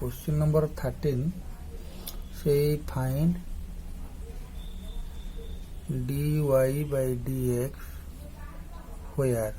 Question number 13 से find dy by dx where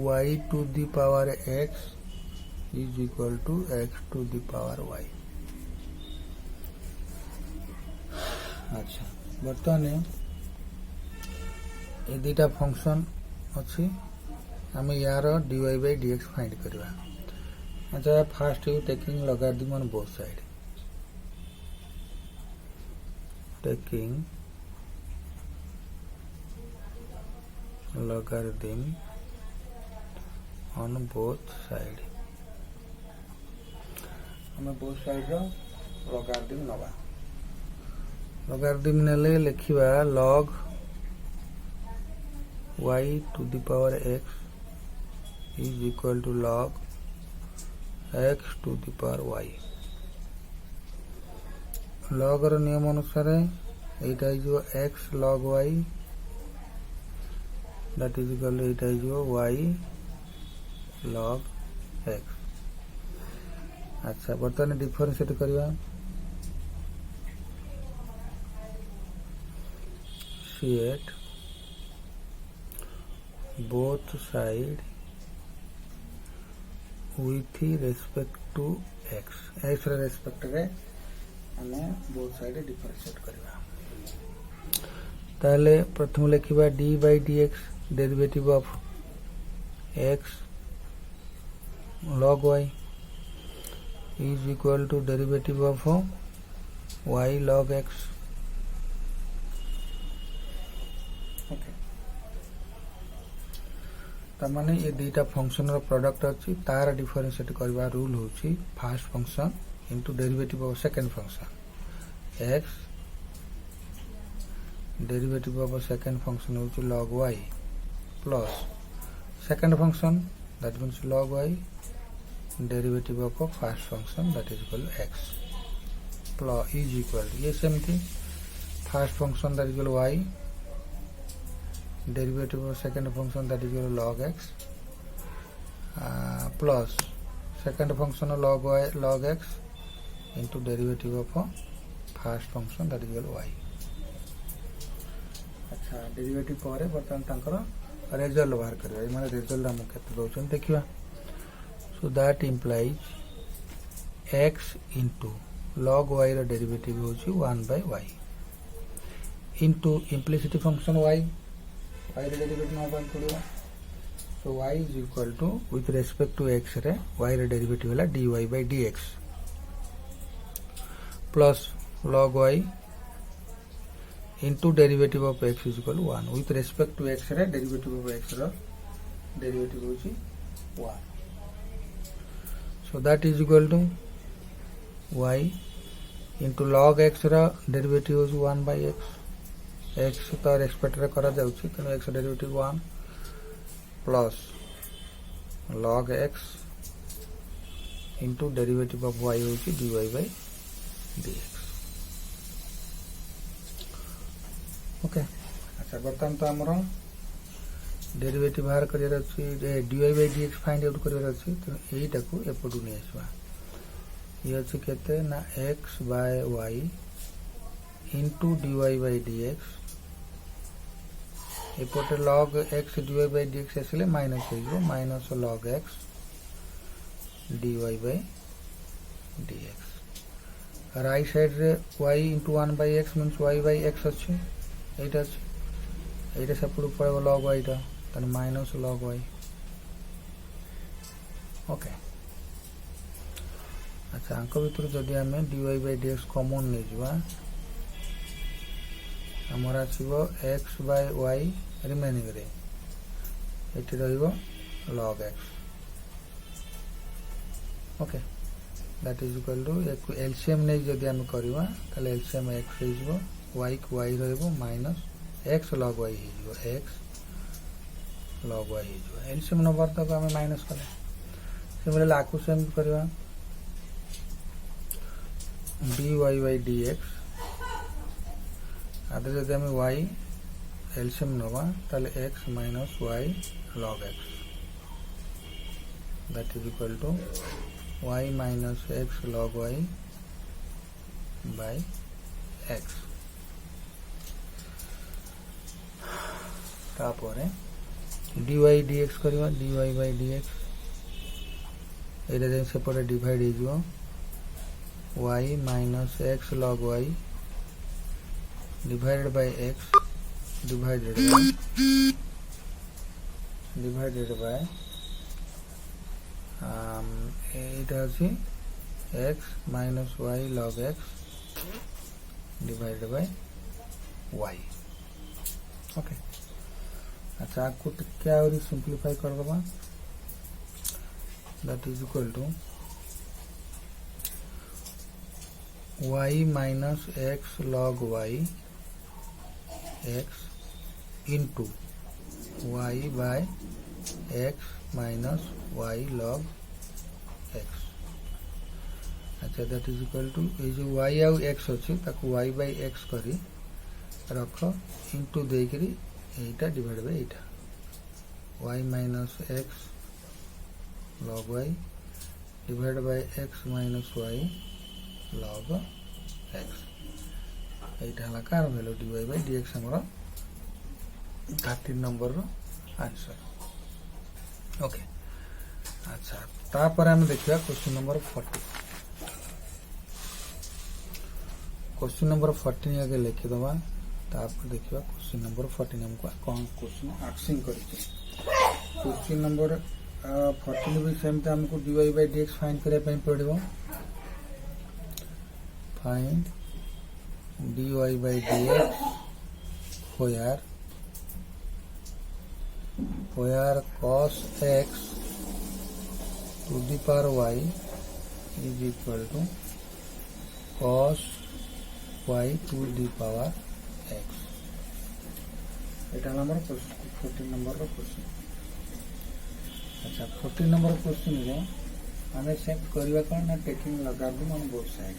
y to the power x is equal to x to the power y। अच्छा बर्तमान ये दुटा function अच्छी आम यार dy by dx फाइंड करवा। अच्छा fast you taking logarithm on both side, taking logarithm on both side। हमें both side रो logarithm नवा। logarithm नेले लिखिवा log y to the power x is equal to log x to the power y। log रो नियम अनुसार एटा जो x log y that is equal to एटा जो y log x। अच्छा बर्तमान differentiate करवा। शिएट both side with respect to x रे respect रे हमें both side डिफरेंशिएट करवा। ताले प्रथम लिखिबा d by dx derivative of x log y is equal to derivative of y log x। Okay तमाने ये दुटा फंक्शन रो प्रोडक्ट अछि तार डिफरेंशिएट करबा रूल होछि first function into derivative of second function x derivative of second function होछि log y plus second function that means log y derivative of first function that is equal x plus is equal ये same thing first function that is equal y derivative of second function that is equal log x plus second function log y log x into derivative of first function that is equal y। अच्छा derivative पर बर्तमान तांकर result बाहर करबा। माने result हम केते दोचन देखिबा। So that implies x into log y रो डेरिवेटिव होची 1 by y into implicit function y रो डेरिवेटिव ना बाय करबा। So y is equal to with respect to x रे y रो डेरिवेटिव होला dy by dx plus log y into derivative of x is equal to 1 with respect to x रे derivative of x रो derivative होची 1। so that is equal to y into log x रो derivative होची 1 by x x तो expect रे करा जाउची तने x derivative 1 plus log x into derivative of y होची dy by dx। ओके अच्छा बर्तमान तो हमरो डेरिवेटिव बाहर करियर अछि dy by dx find out career अछि तो एटा को एपटू नै आसबा। ये अछि केते ना x by y into dy by dx एपटे log x dy by dx आसिले माइनस हो जो minus log x dy by dx। Right side रे y into 1 by x means y by x अछि एटा सेपटू पड़े log y टा तने minus log y। Okay अच्छा अंक भीतर जदि हमें dy by dx कॉमन नै जवा हमरा छिबो x by y रिमेनिंग रे एटी रहइबो log x। Okay that is equal to LCM नै जदि हम करबा तले एलसीएम x हिजबो y को y रहइबो माइनस x log y हिजबो x log y हिजबो एलसीएम नंबर तक हमें माइनस करे सिमिलरली आकु सेम करबा dy by dx आदे जदि हम y एलसीएम नवा तले x minus y log x that is equal to y minus x log y by x. तापरे dy dx करवा dy by dx एटा जे सेपटे डिवाइड हे जो y minus x log y divided by x divided by एटा अछि x minus y log x divided by y. Okay अच्छा आपको क्या और simplify कर दबा that is equal to y minus x log y x into y by x minus y log x. अच्छा that is equal to ये जो y आउ x अच्छे ताकू y by x करी रख into दे करी एटा divide by Etah y minus x log y divided by x minus y log x एटा हला car value dy by dx हमरो 13 नंबर रो आंसर. ओके अच्छा तापर हम देखिया क्वेश्चन नंबर 40. क्वेश्चन नंबर 40 आगे लिखि दबा तापर देखिया क्वेश्चन नंबर 40 हमको कौन क्वेश्चन आस्किंग करिছে. क्वेश्चन नंबर 40 भी सेम तो हमको dy by dx फाइंड करे पे पड़िबो. Find dy by dx where cos x to the power y is equal to cos y to the power x. Etah number 14 number row question. अच्छा 14 number question रे हमें set करबा कोन ना taking लगा दू मन बोथ साइड.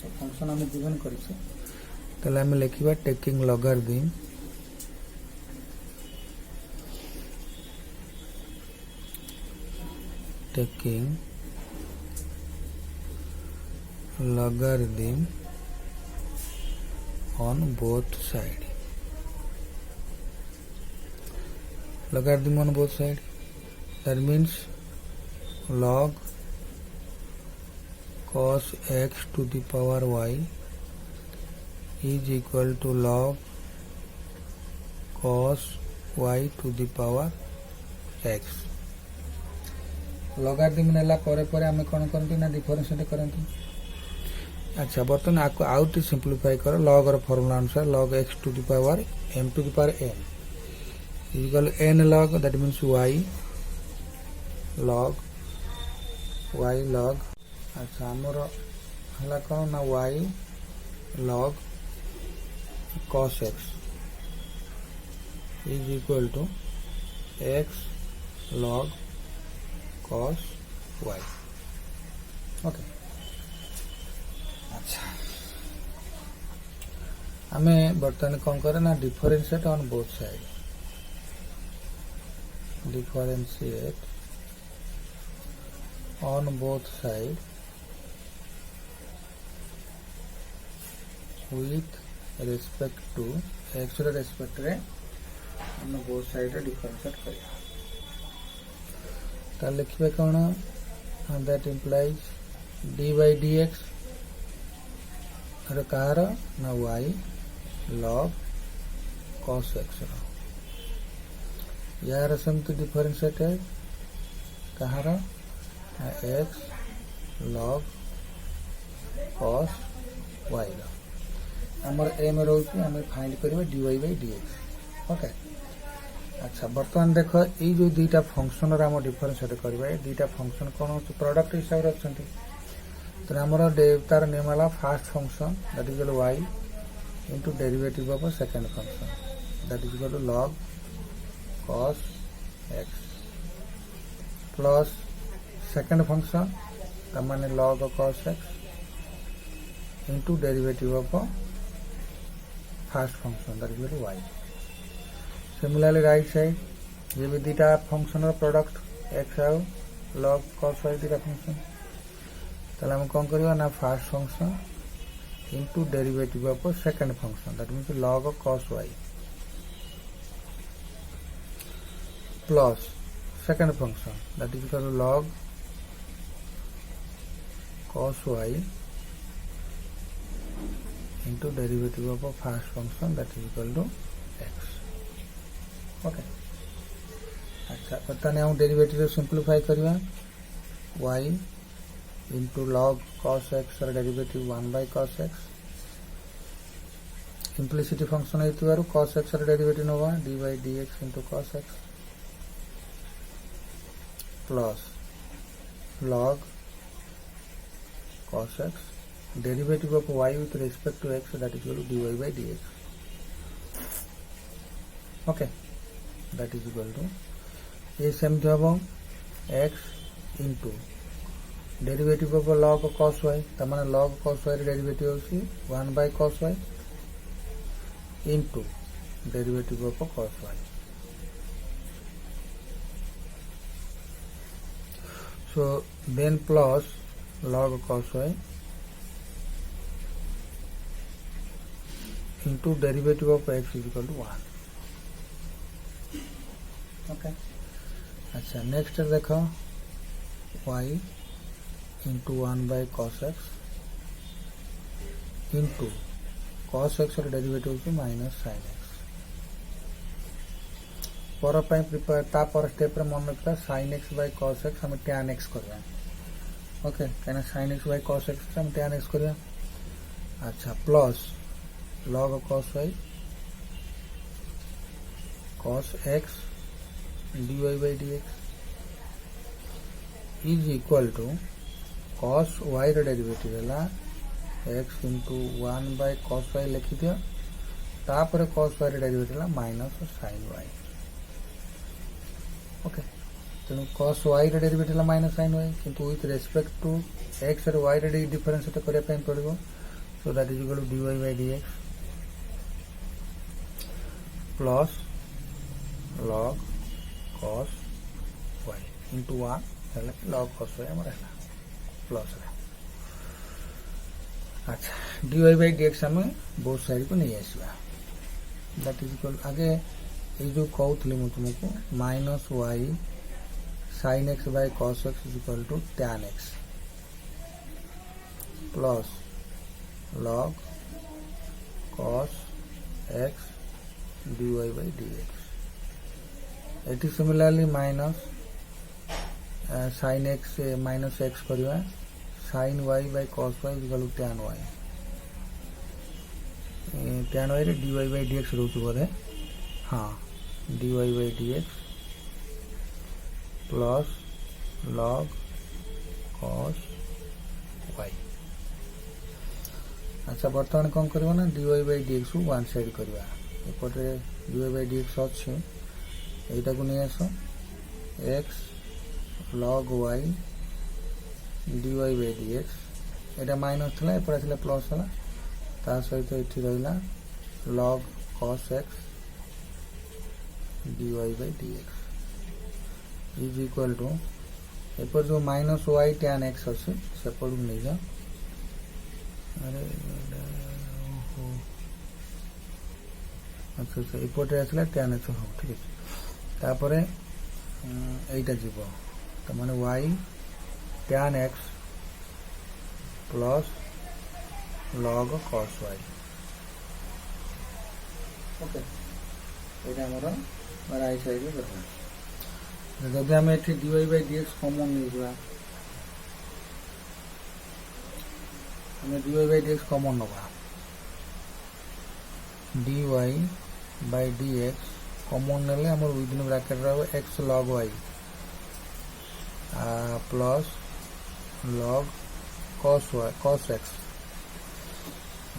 तो function हमें गिवन करिसे तले हमें लिखिबा taking logarithm on both side. Logarithm on both side. That means log cos x to the power y is equal to log cos y to the power x. logarithm नेला करे परे हमें कोन करंती ना डिफरेंशिएट करंती. अच्छा बर्तन आपको आउट सिंपलीफाई करो log और फार्मूला अनुसार log x to the power m to the power n is equal to n log, that means y log अच्छा हमरो हला कोन ना y log cos x is equal to x log cos y. Okay अच्छा हमें बर्तन कौन करे ना differentiate on both side. Differentiate on both side with respect to x रे रेस्पेक्ट रे हम बोथ साइड रे डिफरेंशिएट करिया. ता लिखबे कोन that implies d by dx रे कार ना y log cos x रो यार समति डिफरेंशिएट है कहार x log cos y रो हमर एम रहउछि हमें फाइंड करबे dy by dx. ओके अच्छा बर्तमान देख ये जो दुईटा फंक्शन रे हम डिफरेंशिएट करबा ए दुईटा फंक्शन कोन होछि प्रोडक्ट हिसाब रे अछंती. तो हमर तार नेम वाला first function that is y into derivative of a second function that is equal to log cos x plus second function that means log of cos x into derivative of a first function that is equal to y. Similarly right side ये भी दीटा function और product x आउ log cos y दिटा function ताले हम कौन करबा ना first function into derivative of a second function, that means log of cos y plus second function, that is equal to log cos y into derivative of a first function, that is equal to x. Okay. अच्छा बताने हम derivative simplify करिया y into log cos x or derivative 1 by cos x. Implicity function है तो cos x or derivative होगा dy dx into cos x plus log cos x derivative of y with respect to x, that is equal to dy by dx. Okay, that is equal to ये same जो हम x into derivative of log cos y तमाने log cos y derivative होसी 1 by cos y into derivative of cos y. So then plus log cos y into derivative of x is equal to 1. Okay. अच्छा next देखो y into 1 by cos x into cos x और derivative की minus sin x. पर पाई prepare ता पर step रे मन रखता sin x by cos x हम tan x करबा. ओके कहना sin x by cos x हम tan x करबा. अच्छा plus log cos y cos x dy by dx is equal to cos y ର डेरिवेटिव है x into 1 by cos y लिखी दिया तापर cos y ର डेरिवेटिव है माइनस sin y. ओके तेणु cos y ର डेरिवेटिव है माइनस sin y किंतु विथ रेस्पेक्ट टू x और y ର डिफरेंस तो करया पई पड़िबो. So that is equal to dy by dx plus log cos y into 1 log cos y हमर है प्लस है. अच्छा dy by dx हमें बोथ साइड को नहीं आसवा. दैट इज इक्वल आगे ये जो कहूली मुझे तुमको minus y sin x by cos x is equal to tan x plus log cos x dy by dx. It is similarly minus sin x minus x करवा sin y by cos y is equal to tan y. tan y रे dy by dx रोचु बोधे हाँ dy by dx plus log cos y. अच्छा बर्तमान कौन करवा ना dy by dx को one side करवा एपटे dy by dx अच्छे एटा को नहीं आसो x log y dy by dx Etah minus थला एपटे थला प्लस हला ता सहित एठी रहिला log cos x dy by dx is equal to एपर जो माइनस y tan x अछि सेपड़ नहीं जा. अरे ओहो अच्छा अच्छा एपटे आसला tan x हो ठीक है तापरे एटा जीवो तो माने y tan x plus log cos y. Okay एटा हमरा राइट साइड रे करबा. जब हम एठी dy by dx कॉमन नहीं जुआ हमें dy by dx कॉमन नबा dy by dx कॉमन नेले हमर विदिन ब्रैकेट रहबो x log y plus log cos y cos x.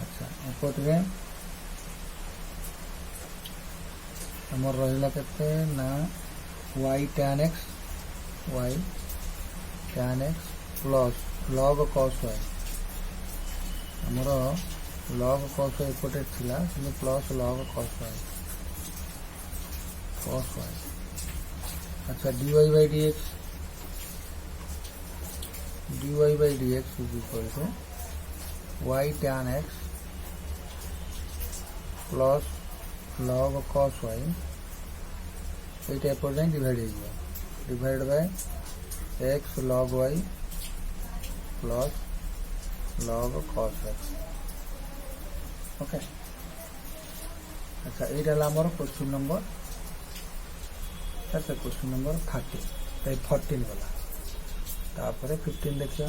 अच्छा एपटे हमर रहिला केते ना y tan x plus log cos y हमर log cos y एपटे थिला से प्लस log cos y. अच्छा dy by dx dy by dx is equal to y tan x plus log cos y এইটা এপর যাই ডিভাইড হয়ে যাবে divide by x log y plus log cos x okay আচ্ছা এইটা হলো আমার question number আচ্ছা কোশ্চেন নম্বর 30 তাই 14 গলা তারপরে 15 দেখিয়া